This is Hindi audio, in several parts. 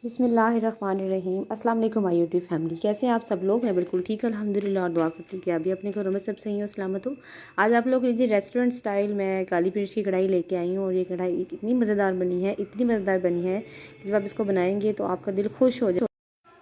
बिस्मिल्लाहिर्रहमानिर्रहीम। अस्सलाम वालेकुम माय यूट्यूब फैमिली, कैसे हैं आप सब लोग। मैं बिल्कुल ठीक अल्हम्दुलिल्लाह और दुआ करती हूँ कि आप भी अपने घरों में सब सही हो सलामत हो। आज आप लोग लीजिए रेस्टोरेंट स्टाइल में काली मिर्च की कढ़ाई लेके आई हूँ और ये कढ़ाई इतनी मज़ेदार बनी है, इतनी मज़ेदार बनी है कि जब आप इसको बनाएंगे तो आपका दिल खुश हो जाए।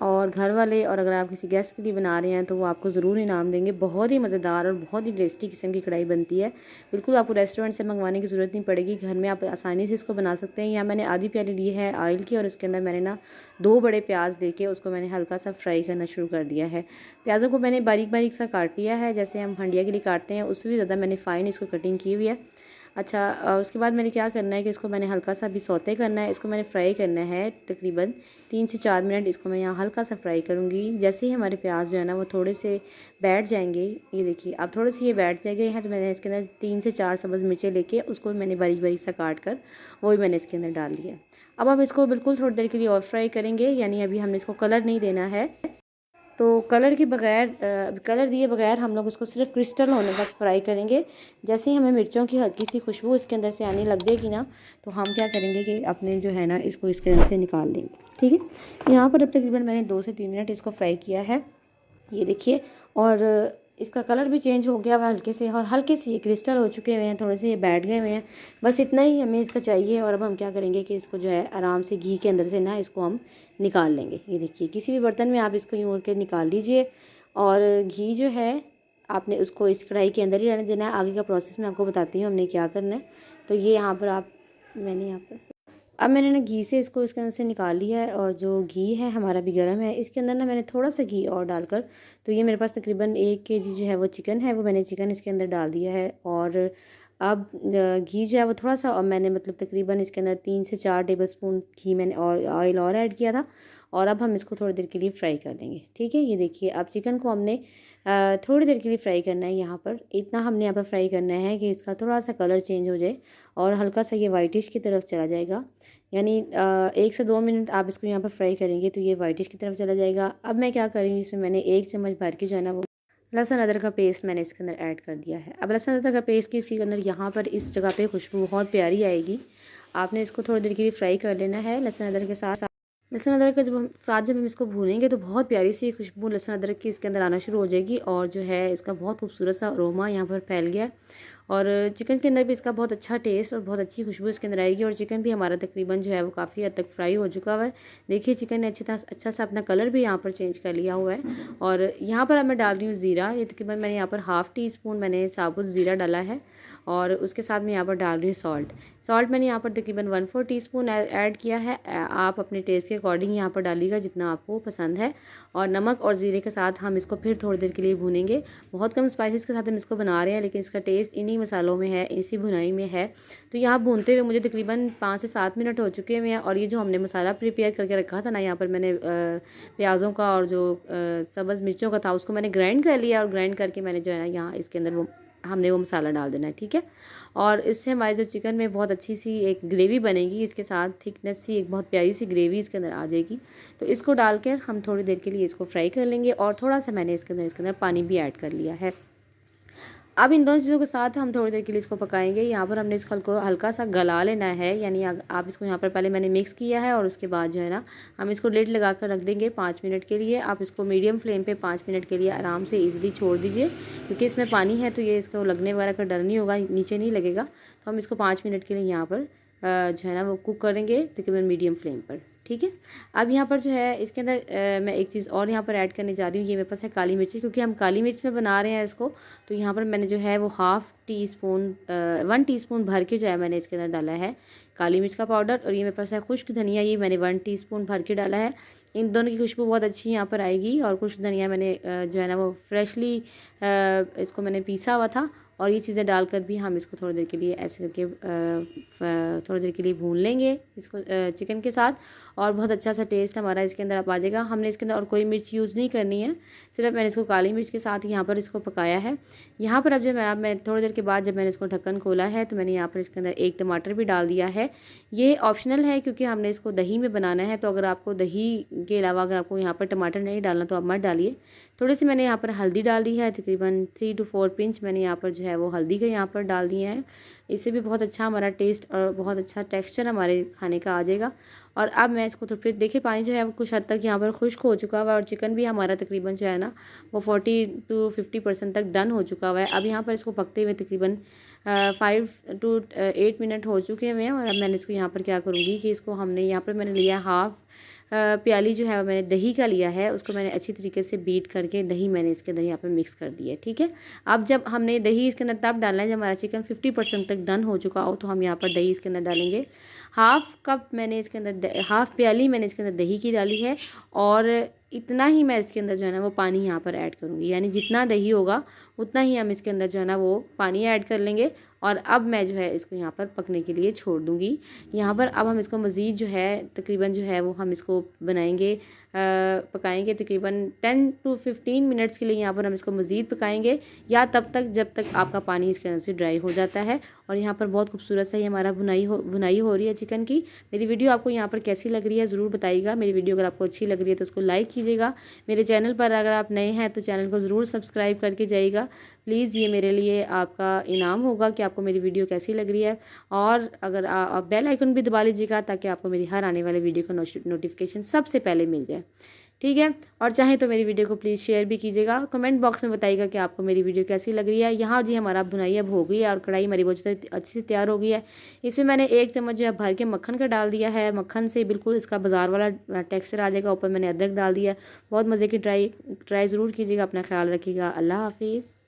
और घर वाले और अगर आप किसी गेस्ट के लिए बना रहे हैं तो वो आपको ज़रूर इनाम देंगे। बहुत ही मज़ेदार और बहुत ही टेस्टी किस्म की कढ़ाई बनती है। बिल्कुल आपको रेस्टोरेंट से मंगवाने की ज़रूरत नहीं पड़ेगी, घर में आप आसानी से इसको बना सकते हैं। यहाँ मैंने आधी प्याली ली है ऑयल की और इसके अंदर मैंने ना 2 बड़े प्याज देके उसको मैंने हल्का सा फ्राई करना शुरू कर दिया है। प्याज़ों को मैंने बारीक बारीक सा काट लिया है, जैसे हम हंडिया के लिए काटते हैं उससे भी ज़्यादा मैंने फ़ाइन इसको कटिंग की हुई है। अच्छा, उसके बाद मैंने क्या करना है कि इसको मैंने हल्का सा भी सौते करना है। इसको मैंने फ्राई करना है तकरीबन 3 से 4 मिनट। इसको मैं यहाँ हल्का सा फ्राई करूँगी। जैसे ही हमारे प्याज जो है ना वो थोड़े से बैठ जाएंगे, ये देखिए अब थोड़े से ये बैठ जाएंगे हैं, तो मैंने इसके अंदर 3 से 4 सब्ज़ मिर्चें लेके उसको मैंने बारीक बारीक सा काट कर वो भी मैंने इसके अंदर डाल दिया। अब हम इसको बिल्कुल थोड़ी देर के लिए और फ्राई करेंगे, यानी अभी हमने इसको कलर नहीं देना है। तो कलर के बगैर कलर दिए बगैर हम लोग उसको सिर्फ क्रिस्टल होने तक फ्राई करेंगे। जैसे ही हमें मिर्चों की हल्की सी खुशबू इसके अंदर से आने लग जाएगी ना, तो हम क्या करेंगे कि अपने जो है ना इसको इसके अंदर से निकाल लेंगे। ठीक है, यहाँ पर अब तकरीबन मैंने 2 से 3 मिनट इसको फ्राई किया है, ये देखिए। और इसका कलर भी चेंज हो गया हुआ हल्के से, और हल्के से ये क्रिस्टल हो चुके हुए हैं, थोड़े से ये बैठ गए हुए हैं। बस इतना ही हमें इसका चाहिए। और अब हम क्या करेंगे कि इसको जो है आराम से घी के अंदर से ना इसको हम निकाल लेंगे। ये देखिए, किसी भी बर्तन में आप इसको यूँ करके निकाल लीजिए। और घी जो है आपने उसको इस कढ़ाई के अंदर ही रहने देना है। आगे का प्रोसेस मैं आपको बताती हूँ हमने क्या करना है। तो ये यहाँ पर मैंने यहाँ पर अब मैंने ना घी से इसको इसके अंदर से निकाल लिया है, और जो घी है हमारा भी गर्म है। इसके अंदर ना मैंने थोड़ा सा घी और डालकर, तो ये मेरे पास तकरीबन 1 केजी जो है वो चिकन है, वो मैंने चिकन इसके अंदर डाल दिया है। और अब घी जो है वो थोड़ा सा, और मैंने मतलब तकरीबन इसके अंदर 3 से 4 टेबल स्पून घी मैंने और ऑयल और ऐड किया था। और अब हम इसको थोड़ी देर के लिए फ्राई कर लेंगे। ठीक है, ये देखिए अब चिकन को हमने थोड़ी देर के लिए फ्राई करना है। यहाँ पर इतना हमने यहाँ पर फ्राई करना है कि इसका थोड़ा सा कलर चेंज हो जाए और हल्का सा ये वाइटिश की तरफ चला जाएगा। यानी 1 से 2 मिनट आप इसको यहाँ पर फ्राई करेंगे तो ये वाइटिश की तरफ चला जाएगा। अब मैं क्या करूँगी, इसमें मैंने 1 चम्मच भर के जो है ना वो लहसुन अदरक का पेस्ट मैंने इसके अंदर ऐड कर दिया है। अब लहसुन अदरक का पेस्ट की इसके अंदर यहाँ पर इस जगह पे खुशबू बहुत प्यारी आएगी। आपने इसको थोड़ी देर के लिए फ्राई कर लेना है लहसुन अदरक के साथ। लहसुन अदरक का जब हम इसको भूनेंगे तो बहुत प्यारी सी खुशबू लहसुन अदरक की इसके अंदर आना शुरू हो जाएगी, और जो है इसका बहुत खूबसूरत सा अरोमा यहाँ पर फैल गया। और चिकन के अंदर भी इसका बहुत अच्छा टेस्ट और बहुत अच्छी खुशबू इसके अंदर आएगी। और चिकन भी हमारा तकरीबन जो है वो काफ़ी हद तक फ्राई हो चुका हुआ है। देखिए चिकन ने अच्छा सा अपना कलर भी यहाँ पर चेंज कर लिया हुआ है। और यहाँ पर अब मैं डाल रही हूँ ज़ीरा। ये तकरीबन मैंने यहाँ पर हाफ़ टी स्पून मैंने साबुत ज़ीरा डाला है। और उसके साथ मैं यहाँ पर डाल रही हूँ सॉल्ट मैंने यहाँ पर तकरीबन 1/4 टीस्पून ऐड किया है। आप अपने टेस्ट के अकॉर्डिंग यहाँ पर डालिएगा जितना आपको पसंद है। और नमक और ज़ीरे के साथ हम इसको फिर थोड़ी देर के लिए भूनेंगे। बहुत कम स्पाइसेस के साथ हम इसको बना रहे हैं, लेकिन इसका टेस्ट इन्हीं मसालों में है, इसी भुनाई में है। तो यहाँ भूनते हुए मुझे तकरीबन 5 से 7 मिनट हो चुके हुए हैं। और ये जो हमने मसाला प्रिपेयर करके रखा था ना, यहाँ पर मैंने प्याज़ों का और जो सब्ज़ मिर्चों का था उसको मैंने ग्राइंड कर लिया। और ग्राइंड करके मैंने जो है ना यहाँ इसके अंदर हमने वो मसाला डाल देना है। ठीक है, और इससे हमारे जो चिकन में बहुत अच्छी सी एक ग्रेवी बनेगी, इसके साथ थिकनेस सी एक बहुत प्यारी सी ग्रेवी इसके अंदर आ जाएगी। तो इसको डालकर हम थोड़ी देर के लिए इसको फ्राई कर लेंगे। और थोड़ा सा मैंने इसके अंदर पानी भी ऐड कर लिया है। अब इन दोनों चीज़ों के साथ हम थोड़ी देर के लिए इसको पकाएंगे। यहाँ पर हमने इसको हल्का सा गला लेना है, यानी आप इसको यहाँ पर पहले मैंने मिक्स किया है, और उसके बाद जो है ना हम इसको लिड लगा कर रख देंगे 5 मिनट के लिए। आप इसको मीडियम फ्लेम पे 5 मिनट के लिए आराम से ईज़िली छोड़ दीजिए, क्योंकि इसमें पानी है तो ये इसको लगने वगैरह का डर नहीं होगा, नीचे नहीं लगेगा। तो हम इसको 5 मिनट के लिए यहाँ पर जो है ना वो कुक करेंगे तकरीबन मीडियम फ्लेम पर। ठीक है, अब यहाँ पर जो है इसके अंदर मैं एक चीज़ और यहाँ पर ऐड करने जा रही हूँ। ये मेरे पास है काली मिर्ची, क्योंकि हम काली मिर्च में बना रहे हैं इसको। तो यहाँ पर मैंने जो है वो 1 टीस्पून भर के जो है मैंने इसके अंदर डाला है काली मिर्च का पाउडर। और ये मेरे पास है खुश्क धनिया, ये मैंने 1 टीस्पून भर के डाला है। इन दोनों की खुशबू बहुत अच्छी यहाँ पर आएगी। और खुश्क धनिया मैंने जो है ना वो फ्रेशली इसको मैंने पीसा हुआ था। और ये चीज़ें डालकर भी हम इसको थोड़ी देर के लिए ऐसे करके थोड़ी देर के लिए भून लेंगे इसको चिकन के साथ। और बहुत अच्छा सा टेस्ट हमारा इसके अंदर आ जाएगा। हमने इसके अंदर और कोई मिर्च यूज़ नहीं करनी है, सिर्फ मैंने इसको काली मिर्च के साथ यहाँ पर इसको पकाया है। यहाँ पर अब जब मैं थोड़ी देर के बाद जब मैंने इसको ढक्कन खोला है, तो मैंने यहाँ पर इसके अंदर 1 टमाटर भी डाल दिया है। ये ऑप्शनल है, क्योंकि हमने इसको दही में बनाना है। तो अगर आपको दही के अलावा अगर आपको यहाँ पर टमाटर नहीं डालना तो आप मत डालिए। थोड़ी सी मैंने यहाँ पर हल्दी डाल दी है, तकरीबन 3 to 4 पिंच मैंने यहाँ पर जो है वो हल्दी के यहाँ पर डाल दिए हैं। इससे भी बहुत अच्छा हमारा टेस्ट और बहुत अच्छा टेक्सचर हमारे खाने का आ जाएगा। और अब मैं इसको तो फिर देखिए पानी जो है वो कुछ हद तक यहाँ पर खुश्क हो चुका हुआ है और चिकन भी हमारा तकरीबन जो है ना वो 40 to 50% तक डन हो चुका हुआ है। अब यहाँ पर इसको पकते हुए तकरीबन 5 to 8 मिनट हो चुके हुए हैं। और अब मैंने इसको यहाँ पर क्या करूँगी कि इसको हमने यहाँ पर मैंने लिया हाफ़ प्याली जो है मैंने दही का लिया है, उसको मैंने अच्छी तरीके से बीट करके दही मैंने इसके अंदर यहाँ पर मिक्स कर दिया है। ठीक है, अब जब हमने दही इसके अंदर तब डालना है जब हमारा चिकन 50% तक डन हो चुका हो, तो हम यहाँ पर दही इसके अंदर डालेंगे। हाफ़ कप मैंने इसके अंदर हाफ़ प्याली मैंने इसके अंदर दही की डाली है और इतना ही मैं इसके अंदर जो है ना वो पानी यहाँ पर ऐड करूँगी, यानी जितना दही होगा उतना ही हम इसके अंदर जो है ना वो पानी ऐड कर लेंगे। और अब मैं जो है इसको यहाँ पर पकने के लिए छोड़ दूँगी। यहाँ पर अब हम इसको मज़ीद जो है तकरीबन जो है वो हम इसको बनाएंगे पकाएंगे तकरीबन 10 to 15 मिनट्स के लिए। यहाँ पर हम इसको मज़ीद पकाएंगे या तब तक जब तक आपका पानी इसके अंदर से ड्राई हो जाता है। और यहाँ पर बहुत खूबसूरत सा ही हमारा भुनाई हो रही है चिकन की। मेरी वीडियो आपको यहाँ पर कैसी लग रही है ज़रूर बताइएगा। मेरी वीडियो अगर आपको अच्छी लग रही है तो उसको लाइक कीजिएगा। मेरे चैनल पर अगर आप नए हैं तो चैनल को ज़रूर सब्सक्राइब करके जाइएगा प्लीज़। ये मेरे लिए आपका इनाम होगा कि आपको मेरी वीडियो कैसी लग रही है। और अगर आप बेल आइकन भी दबा लीजिएगा ताकि आपको मेरी हर आने वाले वीडियो का नोटिफिकेशन सबसे पहले मिल जाए। ठीक है, और चाहे तो मेरी वीडियो को प्लीज़ शेयर भी कीजिएगा। कमेंट बॉक्स में बताइएगा कि आपको मेरी वीडियो कैसी लग रही है। यहाँ जी हमारा भुनाई अब हो गई है और कढ़ाई हमारी बहुत अच्छी से तैयार हो गई है। इसमें मैंने 1 चम्मच जो है भर के मक्खन का डाल दिया है। मक्खन से बिल्कुल इसका बाज़ार वाला टेक्सचर आ जाएगा। ऊपर मैंने अदरक डाल दिया है। बहुत मज़े की ट्राई ज़रूर कीजिएगा। अपना ख्याल रखिएगा। अल्लाह हाफिज़।